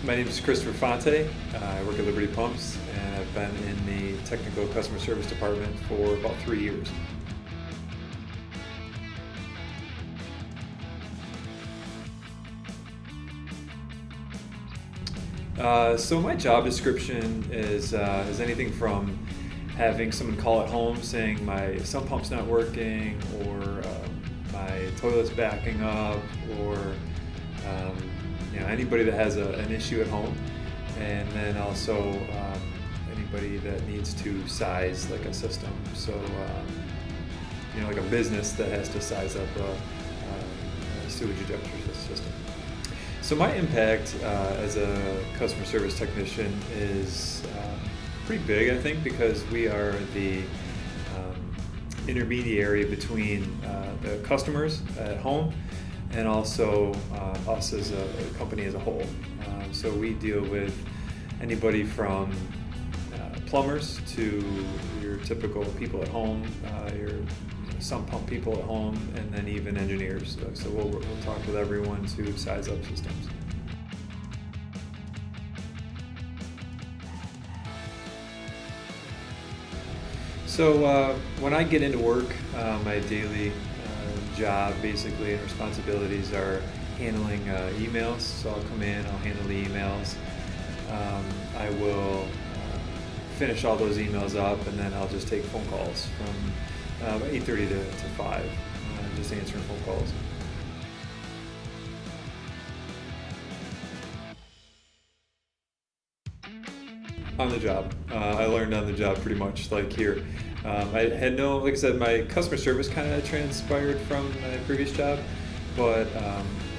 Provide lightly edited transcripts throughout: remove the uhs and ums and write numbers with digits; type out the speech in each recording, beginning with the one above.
My name is Christopher Fonte. I work at Liberty Pumps, and I've been in the technical customer service department for about 3 years. So my job description is anything from having someone call at home saying my sump pump's not working, or my toilet's backing up, or anybody that has an issue at home, and then also anybody that needs to size like a system. So like a business that has to size up a sewage ejector system. So my impact as a customer service technician is pretty big, I think, because we are the intermediary between the customers at home and also us as a company as a whole. So we deal with anybody from plumbers to your typical people at home, your sump pump people at home, and then even engineers. So we'll talk with everyone to size up systems. So when I get into work, my daily job basically and responsibilities are handling emails. So I'll come in, I'll handle the emails. I will finish all those emails up, and then I'll just take phone calls from 8:30 to 5, just answering phone calls. On the job. I learned on the job pretty much, like here. I had like I said, my customer service kind of transpired from my previous job, but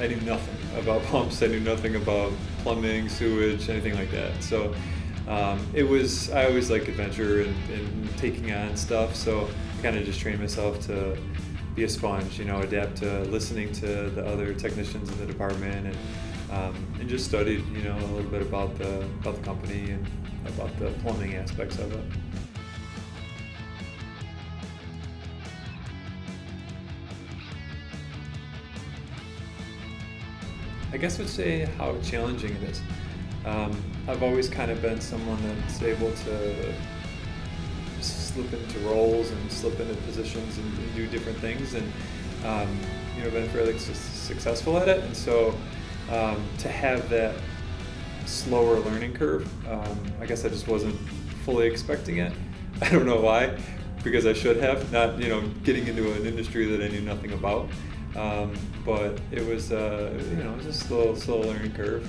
I knew nothing about pumps. I knew nothing about plumbing, sewage, anything like that. So I always like adventure and taking on stuff. So I kind of just trained myself to be a sponge, adapt to listening to the other technicians in the department, and just studied, a little bit about the company and about the plumbing aspects of it. I guess I'd say how challenging it is. I've always kind of been someone that's able to slip into roles and slip into positions and do different things, and been fairly successful at it. And so to have that slower learning curve, I guess I just wasn't fully expecting it. I don't know why, because I should have, not getting into an industry that I knew nothing about. But it was it was a slow learning curve,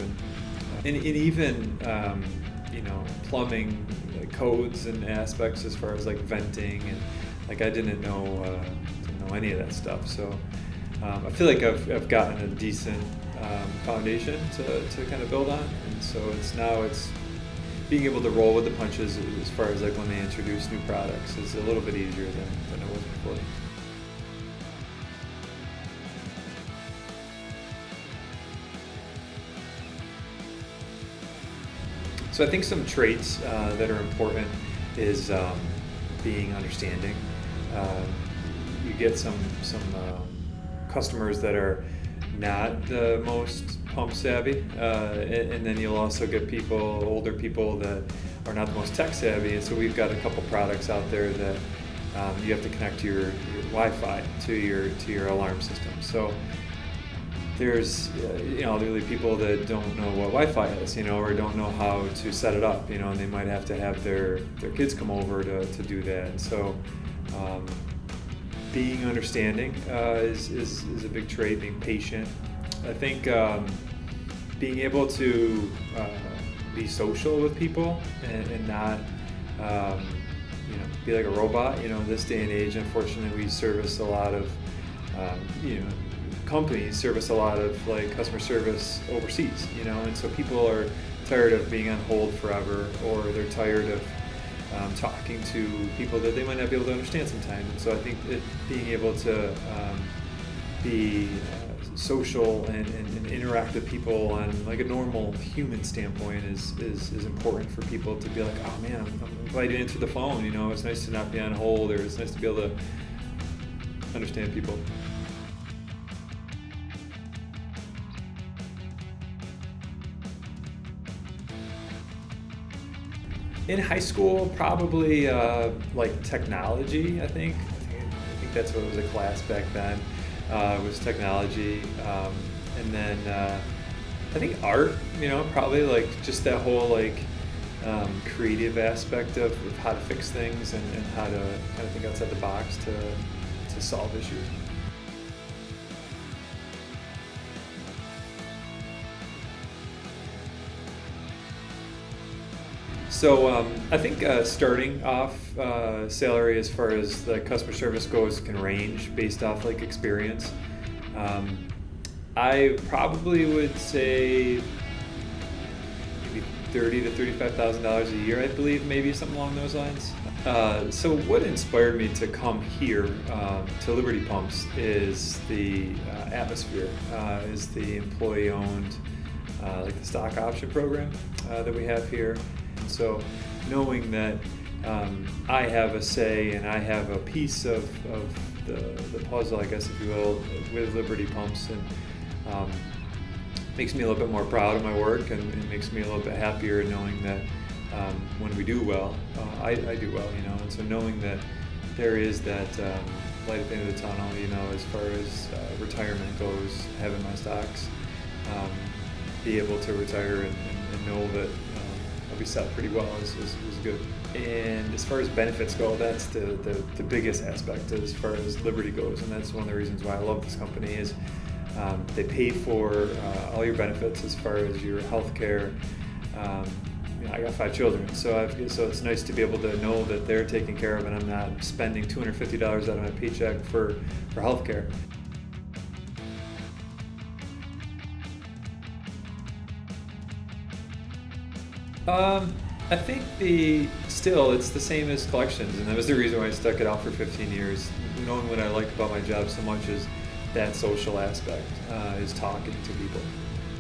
and even plumbing codes and aspects as far as like venting, and like I didn't know any of that stuff. So I feel like I've gotten a decent foundation to kind of build on, and so it's being able to roll with the punches as far as like when they introduce new products is a little bit easier than it was before. So I think some traits that are important is being understanding. You get some customers that are not the most pump savvy, and then you'll also get older people that are not the most tech savvy. And so we've got a couple products out there that you have to connect to your Wi-Fi to your alarm system. So there's elderly people that don't know what Wi-Fi is, or don't know how to set it up, and they might have to have their kids come over to do that. And so being understanding is a big trait. Being patient. I think being able to be social with people and not be like a robot. This day and age, unfortunately, we service a lot of companies service a lot of like customer service overseas, and so people are tired of being on hold forever, or they're tired of talking to people that they might not be able to understand sometimes. And so I think being able to be social and interact with people on like a normal human standpoint is important for people to be like, oh man, I'm glad you answered the phone. It's nice to not be on hold, or it's nice to be able to understand people. In high school, probably like technology. I think that's what was a class back then. Was technology, and then I think art. Probably like just that whole like creative aspect of how to fix things and how to kind of think outside the box to solve issues. So I think starting off salary as far as the customer service goes can range based off like experience. Um, I probably would say maybe $30,000 to $35,000 a year. I believe maybe something along those lines. So what inspired me to come here to Liberty Pumps is the atmosphere, is the employee-owned, like the stock option program that we have here. So knowing that I have a say and I have a piece of the puzzle, I guess, if you will, with Liberty Pumps, and makes me a little bit more proud of my work, and it makes me a little bit happier knowing that when we do well, I do well, and so knowing that there is that light at the end of the tunnel, as far as retirement goes, having my stocks, be able to retire and know that I'll be set pretty well is good. And as far as benefits go, that's the biggest aspect as far as Liberty goes, and that's one of the reasons why I love this company is they pay for all your benefits as far as your health care. I got 5 children, so it's nice to be able to know that they're taken care of and I'm not spending $250 out of my paycheck for health care. I think it's the same as collections, and that was the reason why I stuck it out for 15 years. Knowing what I liked about my job so much is that social aspect, is talking to people.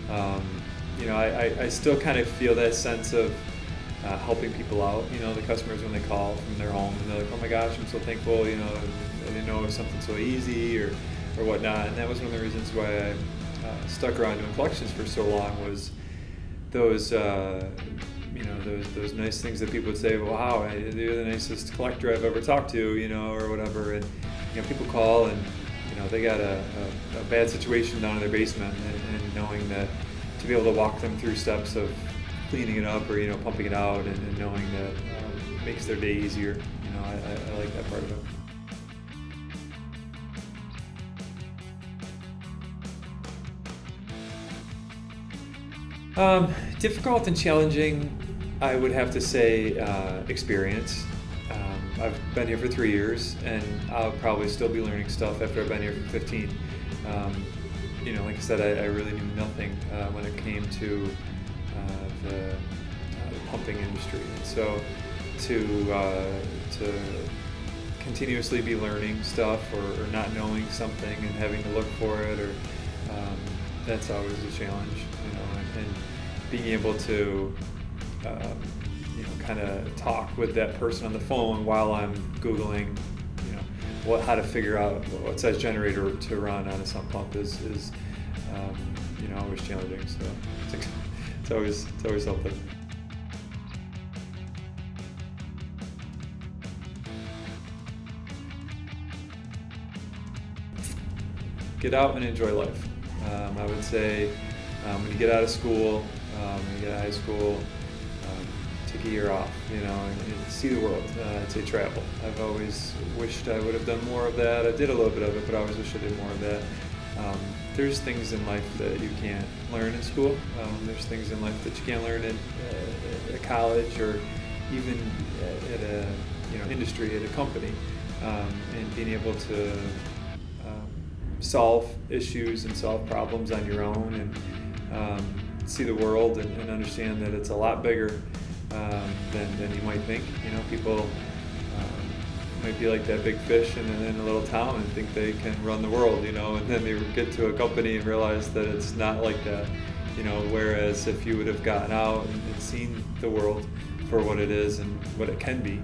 I still kind of feel that sense of helping people out. The customers when they call from their home and they're like, "Oh my gosh, I'm so thankful. I didn't know it was something so easy or whatnot." And that was one of the reasons why I stuck around doing collections for so long was those. Those nice things that people would say, "Well, wow, you're the nicest collector I've ever talked to," or whatever. And people call and they got a bad situation down in their basement, and knowing that to be able to walk them through steps of cleaning it up or pumping it out, and knowing that makes their day easier. I like that part of it. Difficult and challenging, I would have to say experience. I've been here for 3 years, and I'll probably still be learning stuff after I've been here for 15. Like I said, I really knew nothing when it came to the pumping industry, and so to continuously be learning stuff or not knowing something and having to look for it, or that's always a challenge, and being able to kind of talk with that person on the phone while I'm Googling, how to figure out what size generator to run on a sump pump is always challenging. So it's always something. Get out and enjoy life. I would say when you get out of school, when you get out of high school, take a year off, and see the world. I'd say travel. I've always wished I would have done more of that. I did a little bit of it, but I always wish I did more of that. There's things in life that you can't learn in school. There's things in life that you can't learn at college or even at a industry, at a company. And being able to solve issues and solve problems on your own, and see the world and understand that it's a lot bigger than you might think. People might be like that big fish in a little town and think they can run the world, and then they get to a company and realize that it's not like that, whereas if you would have gotten out and seen the world for what it is and what it can be,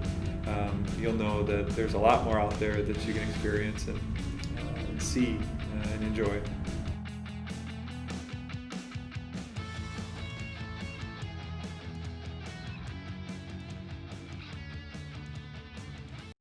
you'll know that there's a lot more out there that you can experience and see and enjoy.